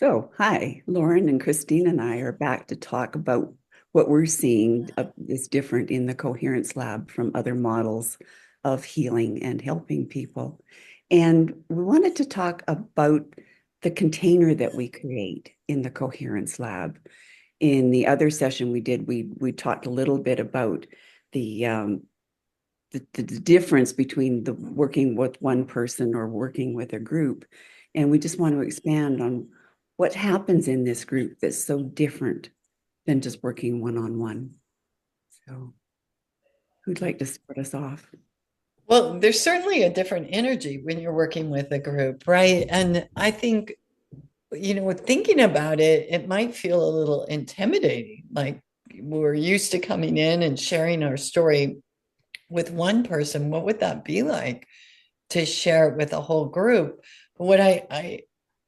So, hi, Lauren and Christine and I are back to talk about what we're seeing is different in the Coherence Lab from other models of healing and helping people. And we wanted to talk about the container that we create in the Coherence Lab. In the other session we did, we talked a little bit about the the difference between the working with one person or working with a group. And we just want to expand on what happens in this group that's so different than just working one-on-one. So who'd like to start us off? Well, there's certainly a different energy when you're working with a group, right? And I think, with thinking about it, it might feel a little intimidating. Like we're used to coming in and sharing our story with one person. What would that be like to share it with a whole group? But what I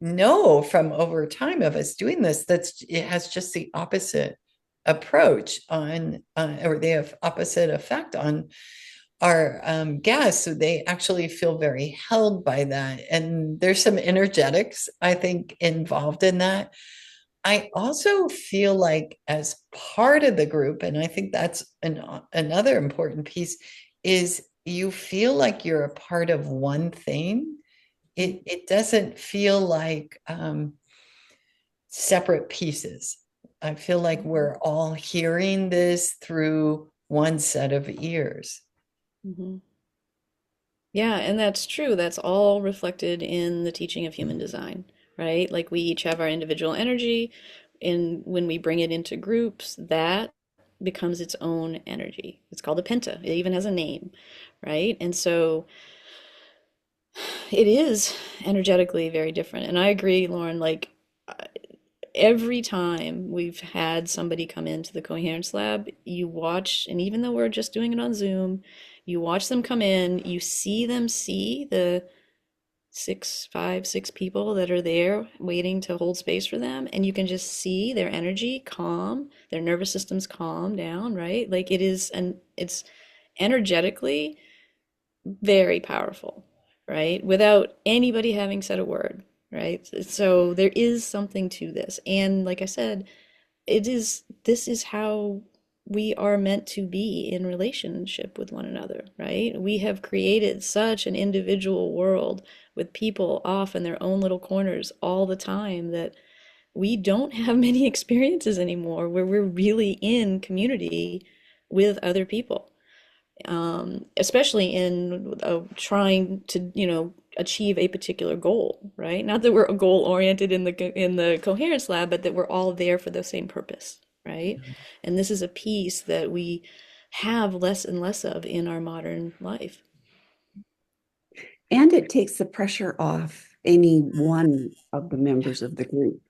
know from over time of us doing this, it has just the opposite approach or they have opposite effect on our guests. So they actually feel very held by that. And there's some energetics, I think, involved in that. I also feel like, as part of the group, and I think that's another important piece, is you feel like you're a part of one thing. It doesn't feel like separate pieces. I feel like we're all hearing this through one set of ears. Mhm. Yeah, and that's true. That's all reflected in the teaching of human design, right? Like we each have our individual energy, and when we bring it into groups, that becomes its own energy. It's called a penta. It even has a name, right? And so it is energetically very different. And I agree, Lauren, like every time we've had somebody come into the Coherence Lab, you watch, and even though we're just doing it on Zoom, you watch them come in, you see them see the six people that are there waiting to hold space for them, and you can just see their energy calm, their nervous systems calm down, right? Like it is, and it's energetically very powerful, right? Without anybody having said a word, right? So there is something to this. And like I said, this is how we are meant to be in relationship with one another, right? We have created such an individual world with people off in their own little corners all the time that we don't have many experiences anymore where we're really in community with other people, especially in trying to, achieve a particular goal, right? Not that we're goal oriented in the Coherence Lab, but that we're all there for the same purpose, right? And this is a piece that we have less and less of in our modern life. And it takes the pressure off any one of the members of the group.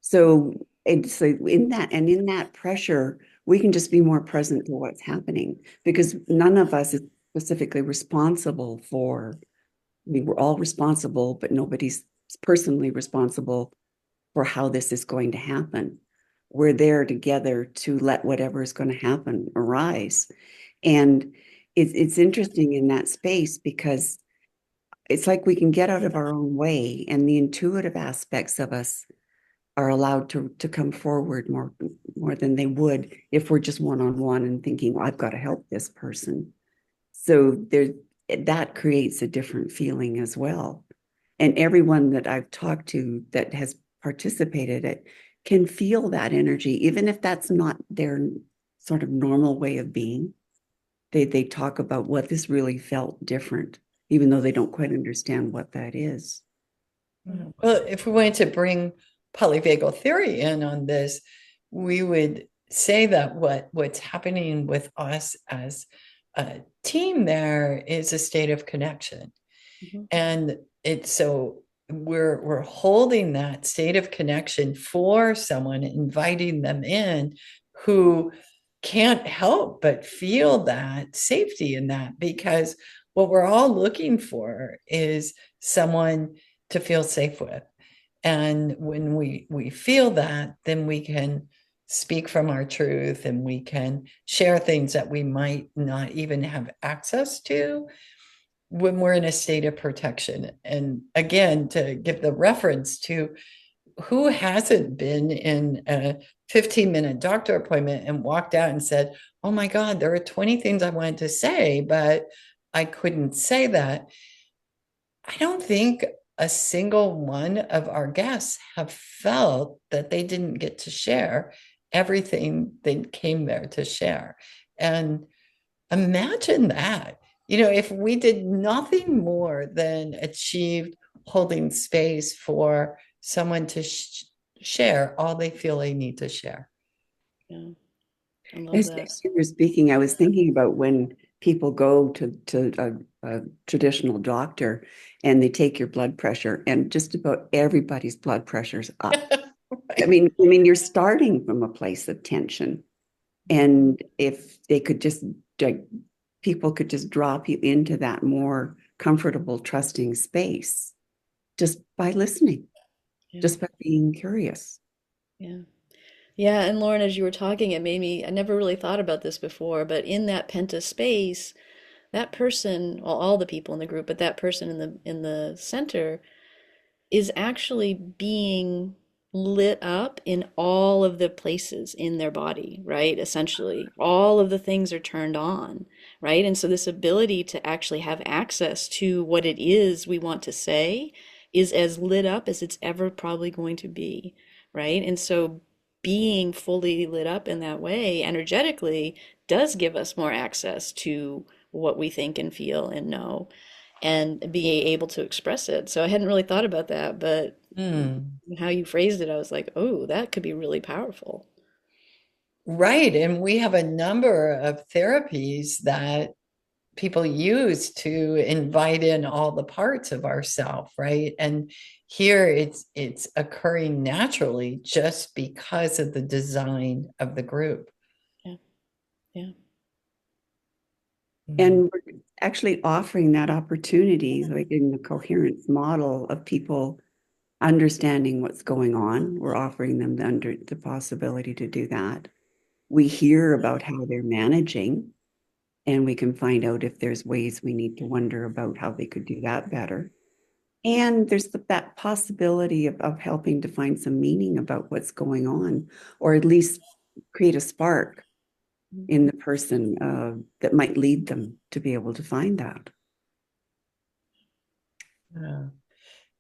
So it's like in that pressure, we can just be more present to what's happening because none of us is specifically responsible for, I mean, we're all responsible, but nobody's personally responsible for how this is going to happen. We're there together to let whatever is going to happen arise. And it's interesting in that space because it's like we can get out of our own way and the intuitive aspects of us are allowed to come forward more than they would if we're just one-on-one and thinking, well, I've got to help this person. So there that creates a different feeling as well. And everyone that I've talked to that has participated it can feel that energy, even if that's not their sort of normal way of being. They talk about what this really felt different, even though they don't quite understand what that is. Well, if we wanted to bring polyvagal theory in on this, we would say that what's happening with us as a team there is a state of connection. Mhm. And it's so we're holding that state of connection for someone, inviting them in who can't help but feel that safety in that, because what we're all looking for is someone to feel safe with. And when we feel that, then we can speak from our truth and we can share things that we might not even have access to when we're in a state of protection. And again, to give the reference to who hasn't been in a 15-minute doctor appointment and walked out and said, "Oh my God, there are 20 things I wanted to say, but I couldn't say that." I don't think a single one of our guests have felt that they didn't get to share everything they came there to share. And imagine that, if we did nothing more than achieved holding space for someone to share all they feel they need to share. Yeah, I love As that. you were speaking, I was thinking about when people go to a traditional doctor and they take your blood pressure, and just about everybody's blood pressure's up. I Right. mean, I mean, you're starting from a place of tension. And if they could just, like, people could just drop you into that more comfortable, trusting space just by listening, Yeah, just by being curious. yeah. Yeah, and Lauren, as you were talking, it made me, I never really thought about this before, but in that Penta space, that person, well, all the people in the group, but that person in the center is actually being lit up in all of the places in their body, right? Essentially, all of the things are turned on, right? And so this ability to actually have access to what it is we want to say is as lit up as it's ever probably going to be, right? And so being fully lit up in that way energetically does give us more access to what we think and feel and know and be able to express it. So I hadn't really thought about that, but Hmm. how you phrased it, I was like, oh, that could be really powerful. Right. And we have a number of therapies that people use to invite in all the parts of ourself, right? And here it's occurring naturally just because of the design of the group. Yeah, yeah, Mm. And we're actually offering that opportunity, like in the coherence model of people understanding what's going on. We're offering them the possibility to do that. We hear about how they're managing, and we can find out if there's ways we need to wonder about how they could do that better. And there's that possibility of helping to find some meaning about what's going on, or at least create a spark in the person that might lead them to be able to find that. Yeah.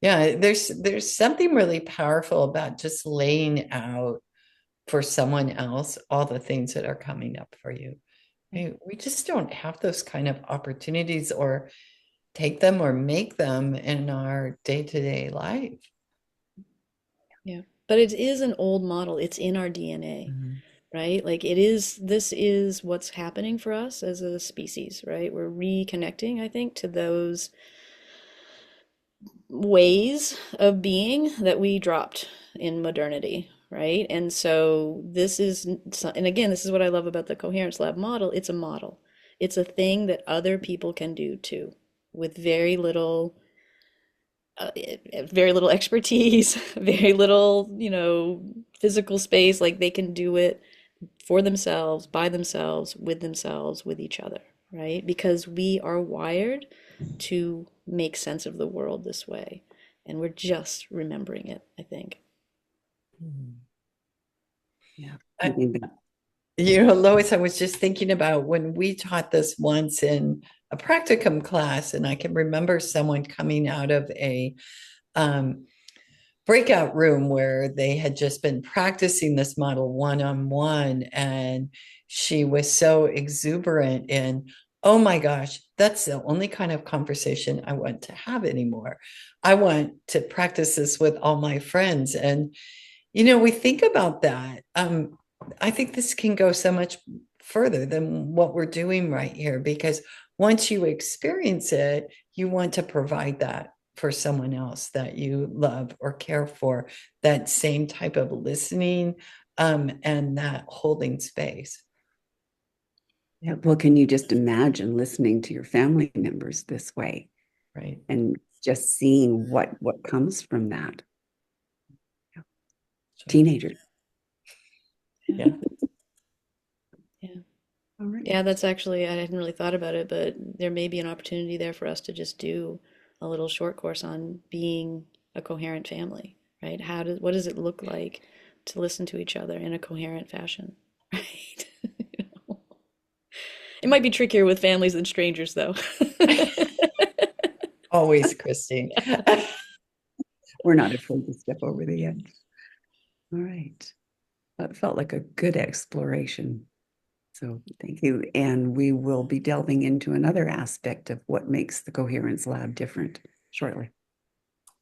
Yeah, there's something really powerful about just laying out for someone else all the things that are coming up for you. We just don't have those kind of opportunities or take them or make them in our day-to-day life. yeah. But it is an old model. It's in our DNA, Mhm. right? Like it is, this is what's happening for us as a species, right? We're reconnecting, I think, to those ways of being that we dropped in modernity, right? And so this is, and again, this is what I love about the Coherence Lab model. It's a model. It's a thing that other people can do too, with very little expertise, very little, physical space. Like they can do it for themselves, by themselves, with each other, right? Because we are wired to make sense of the world this way. And we're just remembering it, I think. Mhm. Yeah. I, Lois, I was just thinking about when we taught this once in a practicum class, and I can remember someone coming out of a um, breakout room where they had just been practicing this model one-on-one, and she was so exuberant in, oh my gosh, that's the only kind of conversation I want to have anymore. I want to practice this with all my friends. And we think about that. I think this can go so much further than what we're doing right here, because once you experience it, you want to provide that for someone else that you love or care for, that same type of listening, and that holding space. Yeah, well, can you just imagine listening to your family members this way Right. and just seeing what comes from that? Yeah. So, Teenagers. Yeah. yeah. Yeah. All right. Yeah, that's actually, I hadn't really thought about it, but there may be an opportunity there for us to just do a little short course on being a coherent family, right? What does it look like to listen to each other in a coherent fashion, right? You know? It might be trickier with families than strangers, though. Always, Christine. We're not afraid to step over the edge. All right. That felt like a good exploration. So thank you. And we will be delving into another aspect of what makes the Coherence Lab different shortly.